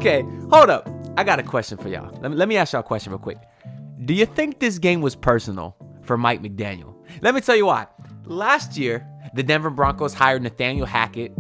Okay, hold up. I got a question for y'all. Let me ask y'all a question real quick. Do you think this game was personal for Mike McDaniel? Let me tell you why. Last year, the Denver Broncos hired Nathaniel Hackett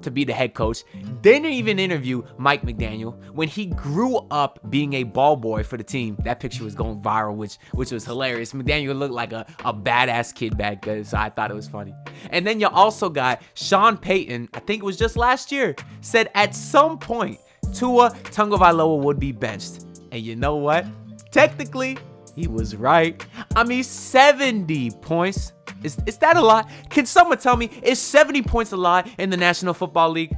to be the head coach. They didn't even interview Mike McDaniel when he grew up being a ball boy for the team. That picture was going viral, which was hilarious. McDaniel looked like a badass kid back then, so I thought it was funny. And then you also got Sean Payton, I think it was just last year, said at some point Tua Tagovailoa would be benched. And you know what? Technically, he was right. I mean, 70 points. Is that a lot? Can someone tell me, is 70 points a lot in the National Football League?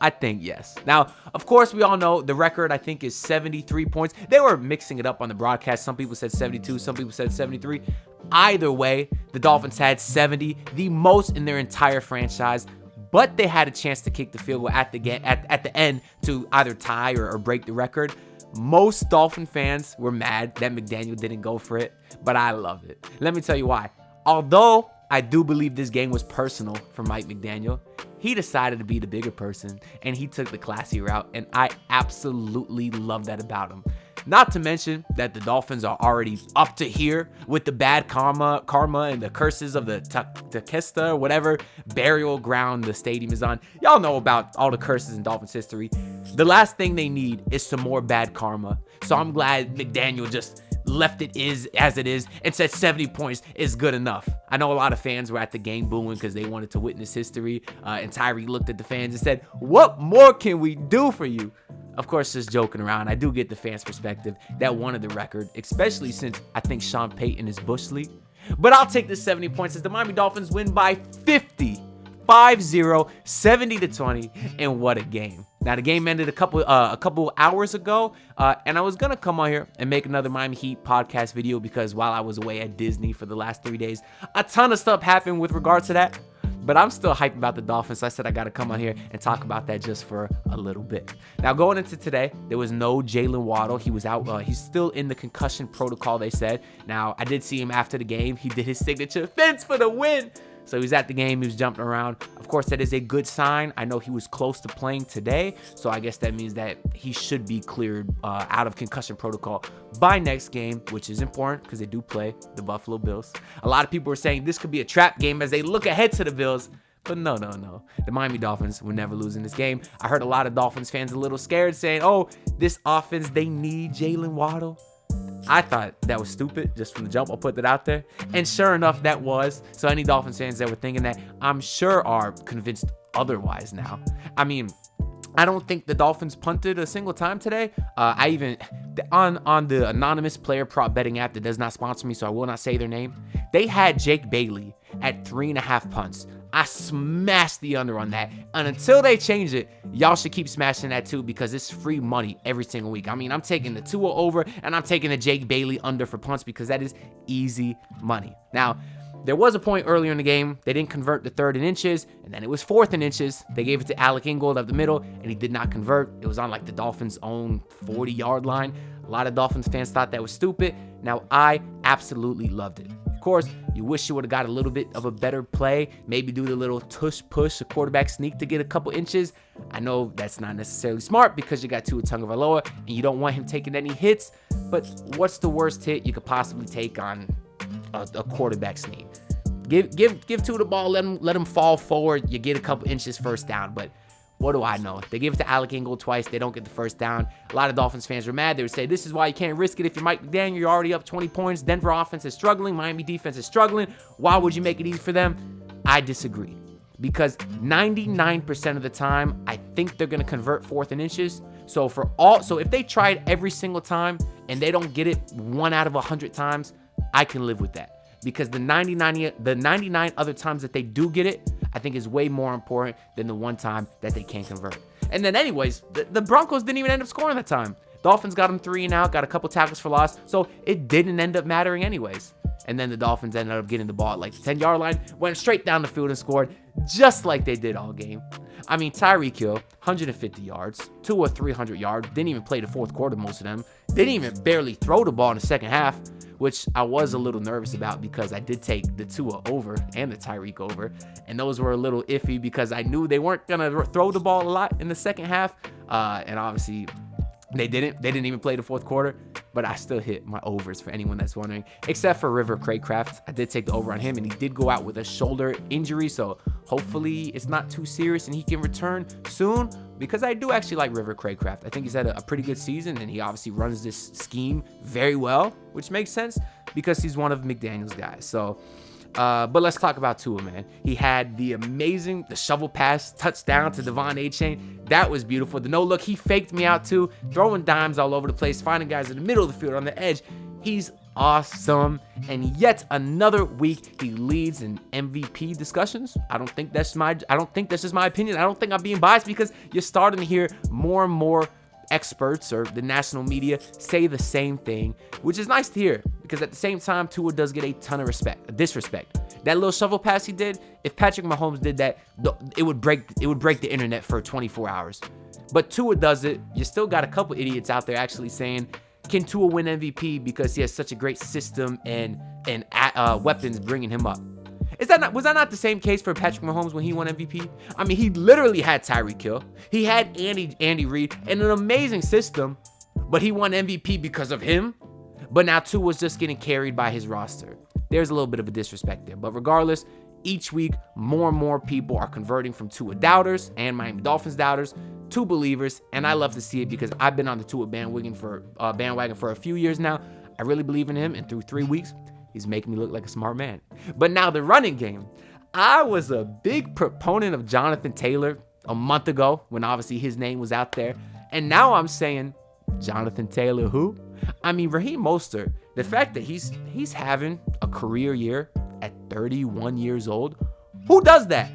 I think yes. Now, of course, we all know the record, I think, is 73 points. They were mixing it up on the broadcast. Some people said 72. Some people said 73. Either way, the Dolphins had 70, the most in their entire franchise. But they had a chance to kick the field goal at the end to either tie or break the record. Most Dolphin fans were mad that McDaniel didn't go for it, but I love it. Let me tell you why. Although I do believe this game was personal for Mike McDaniel, he decided to be the bigger person, and he took the classy route, and I absolutely love that about him. Not to mention that the Dolphins are already up to here with the bad karma and the curses of the Takesta or whatever burial ground the stadium is on. Y'all know about all the curses in Dolphins history. The last thing they need is some more bad karma. So I'm glad McDaniel just left it as it is and said 70 points is good enough. I know a lot of fans were at the game booing because they wanted to witness history. And Tyreek looked at the fans and said, "What more can we do for you?" Of course, just joking around. I do get the fans' perspective that wanted the record, especially since I think Sean Payton is Bush League. But I'll take the 70 points as the Miami Dolphins win by 50. 5-0, 70-20, and what a game. Now, the game ended a couple hours ago, and I was going to come on here and make another Miami Heat podcast video because while I was away at Disney for the last 3 days, a ton of stuff happened with regards to that. But I'm still hyped about the Dolphins, so I said I got to come on here and talk about that just for a little bit. Now, going into today, there was no Jaylen Waddle. He was out. He's still in the concussion protocol, they said. Now, I did see him after the game. He did his signature fence for the win. So he was at the game, he was jumping around. Of course, that is a good sign. I know he was close to playing today, so I guess that means that he should be cleared out of concussion protocol by next game, which is important because they do play the Buffalo Bills. A lot of people were saying this could be a trap game as they look ahead to the Bills. But no. The Miami Dolphins will never lose in this game. I heard a lot of Dolphins fans a little scared saying, oh, this offense, they need Jaylen Waddle. I thought that was stupid just from the jump. I'll put that out there. And sure enough, that was. So any Dolphins fans that were thinking that, I'm sure are convinced otherwise now. I mean, I don't think the Dolphins punted a single time today. I even, on the anonymous player prop betting app that does not sponsor me, so I will not say their name, they had Jake Bailey at 3.5 punts. I smashed the under on that. And until they change it, y'all should keep smashing that too because it's free money every single week. I mean, I'm taking the Tua over and I'm taking the Jake Bailey under for punts because that is easy money. Now, there was a point earlier in the game. They didn't convert the 3rd and inches, and then it was 4th and inches. They gave it to Alec Ingold up the middle, and he did not convert. It was on like the Dolphins' own 40-yard line. A lot of Dolphins fans thought that was stupid. Now, I absolutely loved it. Of course, you wish you would have got a little bit of a better play, maybe do the little tush push, a quarterback sneak to get a couple inches. I know that's not necessarily smart because you got Tua Tagovailoa and you don't want him taking any hits, but what's the worst hit you could possibly take on a quarterback sneak? Give Tua the ball, let him fall forward, you get a couple inches first down, but what do I know? They give it to Alec Ingold twice. They don't get the first down. A lot of Dolphins fans were mad. They would say, this is why you can't risk it. If you're Mike McDaniel, you're already up 20 points. Denver offense is struggling. Miami defense is struggling. Why would you make it easy for them? I disagree. Because 99% of the time, I think they're going to convert 4th and inches. So if they try it every single time and they don't get it 1 out of 100 times, I can live with that. Because the 99 other times that they do get it, I think is way more important than the one time that they can't convert. And then anyways, the Broncos didn't even end up scoring that time. Dolphins got them 3 and out, got a couple tackles for loss, so it didn't end up mattering anyways. And then the Dolphins ended up getting the ball at like the 10-yard line, went straight down the field and scored just like they did all game. I mean, Tyreek Hill, 150 yards, 2 or 300 yards, didn't even play the fourth quarter, most of them. Didn't even barely throw the ball in the second half, which I was a little nervous about because I did take the Tua over and the Tyreek over, and those were a little iffy because I knew they weren't going to throw the ball a lot in the second half, And obviously, they didn't even play the fourth quarter, but I still hit my overs for anyone that's wondering, except for River Craycraft. I did take the over on him, and he did go out with a shoulder injury, so hopefully it's not too serious and he can return soon, because I do actually like River Craycraft. I think he's had a pretty good season, and he obviously runs this scheme very well, which makes sense because he's one of McDaniel's guys. So but let's talk about Tua, man. He had the shovel pass touchdown to Achane. That was beautiful. The no look, he faked me out too, throwing dimes all over the place, finding guys in the middle of the field on the edge. He's awesome. And yet another week he leads in MVP discussions. I don't think that's just my opinion. I don't think I'm being biased, because you're starting to hear more and more experts or the national media say the same thing, which is nice to hear, because at the same time, Tua does get a ton of disrespect. That little shovel pass he did, if Patrick Mahomes did that, it would break the internet for 24 hours. But Tua does it. You still got a couple idiots out there actually saying, can Tua win MVP because he has such a great system and weapons bringing him up? Was that not the same case for Patrick Mahomes when he won MVP? I mean, he literally had Tyreek Hill. He had Andy Reid and an amazing system, but he won MVP because of him. But now Tua was just getting carried by his roster. There's a little bit of a disrespect there. But regardless, each week, more and more people are converting from Tua doubters and Miami Dolphins doubters to believers, and I love to see it, because I've been on the Tua bandwagon for a few years now. I really believe in him, and through 3 weeks, he's making me look like a smart man. But now the running game. I was a big proponent of Jonathan Taylor a month ago when obviously his name was out there. And now I'm saying, Jonathan Taylor who? I mean, Raheem Mostert. The fact that he's having a career year at 31 years old. Who does that?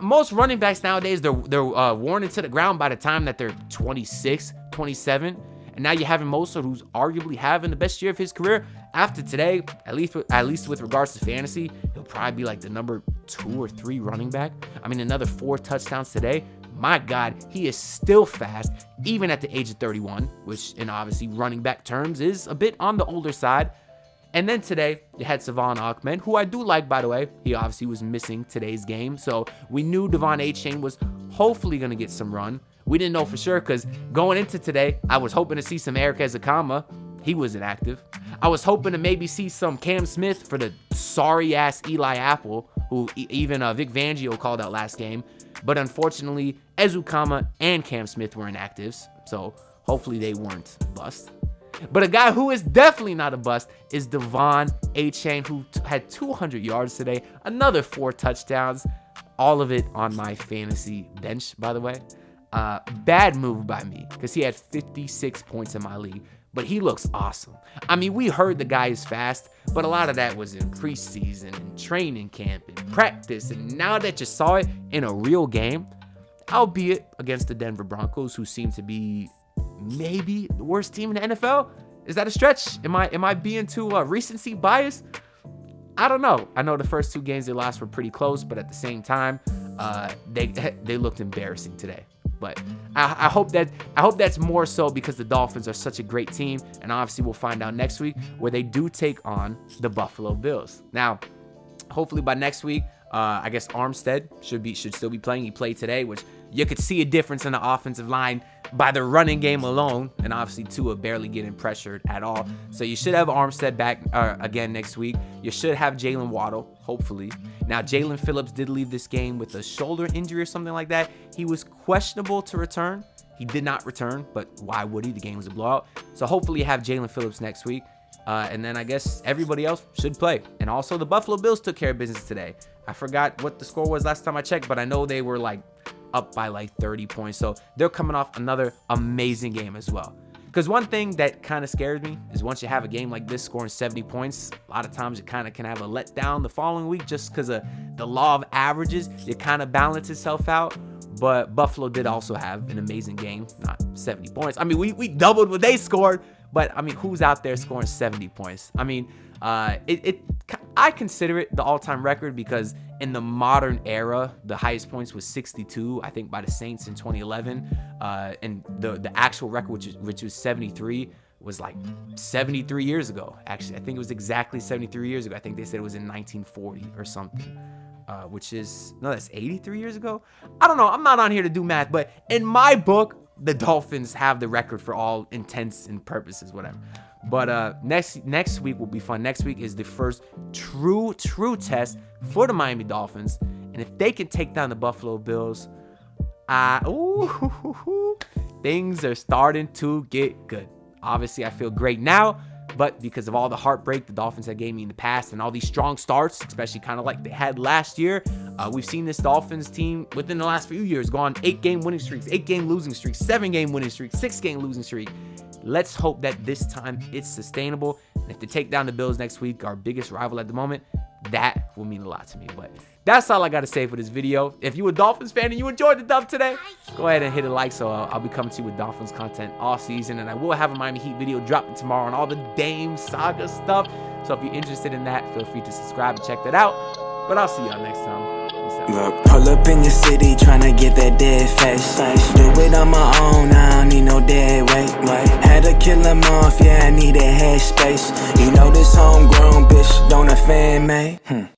Most running backs nowadays, they're worn into the ground by the time that they're 26, 27. And now you're having Mostert, who's arguably having the best year of his career. After today, at least with regards to fantasy, he'll probably be like the number 2 or 3 running back. I mean, another 4 touchdowns today. My God, he is still fast, even at the age of 31, which in obviously running back terms is a bit on the older side. And then today, you had Achane, who I do like, by the way. He obviously was missing today's game, so we knew Achane was hopefully going to get some run. We didn't know for sure, because going into today, I was hoping to see some Eric Ezekama. He was inactive. I was hoping to maybe see some Cam Smith for the sorry-ass Eli Apple, who even Vic Fangio called out last game. But unfortunately, Ezekama and Cam Smith were inactives, so hopefully they weren't bust. But a guy who is definitely not a bust is Achane, who had 200 yards today, another 4 touchdowns, all of it on my fantasy bench, by the way. Bad move by me, because he had 56 points in my league, but he looks awesome. I mean, we heard the guy is fast, but a lot of that was in preseason and training camp and practice, and now that you saw it in a real game, albeit against the Denver Broncos, who seem to be maybe the worst team in the NFL. Is that a stretch? Am I being too recency biased? I don't know. I know the first 2 games they lost were pretty close, but at the same time, they looked embarrassing today. But I hope that's more so because the Dolphins are such a great team, and obviously we'll find out next week where they do take on the Buffalo Bills. Now, hopefully by next week, I guess Armstead should still be playing. He played today, which you could see a difference in the offensive line by the running game alone, and obviously Tua barely getting pressured at all. So you should have Armstead back again next week. You should have Jaylen Waddle, hopefully. Now, Jalen Phillips did leave this game with a shoulder injury or something like that. He was questionable to return. He did not return, but why would he? The game was a blowout. So hopefully you have Jalen Phillips next week. And then I guess everybody else should play. And also the Buffalo Bills took care of business today. I forgot what the score was last time I checked, but I know they were like up by like 30 points. So they're coming off another amazing game as well. Because one thing that kind of scares me is once you have a game like this scoring 70 points, a lot of times you kind of can have a letdown the following week just because of the law of averages. It kind of balances itself out. But Buffalo did also have an amazing game, not 70 points. I mean, we doubled what they scored, but I mean, who's out there scoring 70 points? I mean, I consider it the all-time record because in the modern era, the highest points was 62, I think, by the Saints in 2011. And the actual record, which was 73, was like 73 years ago. Actually, I think it was exactly 73 years ago. I think they said it was in 1940 or something. Which is, no, that's 83 years ago. I don't know. I'm not on here to do math, but in my book, the Dolphins have the record for all intents and purposes, whatever. But next week will be fun. Next week is the first true test for the Miami Dolphins. And if they can take down the Buffalo Bills, things are starting to get good. Obviously, I feel great now, but because of all the heartbreak the Dolphins had gave me in the past and all these strong starts, especially kind of like they had last year, we've seen this Dolphins team within the last few years go on 8-game winning streaks, 8-game losing streaks, 7-game winning streaks, 6-game losing streak. Let's hope that this time it's sustainable. And if they take down the Bills next week, our biggest rival at the moment, that will mean a lot to me. But that's all I got to say for this video. If you're a Dolphins fan and you enjoyed the dub today, go ahead and hit a like. So I'll be coming to you with Dolphins content all season. And I will have a Miami Heat video dropping tomorrow on all the Dame Saga stuff. So if you're interested in that, feel free to subscribe and check that out. But I'll see y'all next time. Look, pull up in your city, tryna get that dead face. Do it on my own, I don't need no dead weight. Had to kill him off, yeah, I need a head space. You know this homegrown bitch, don't offend me.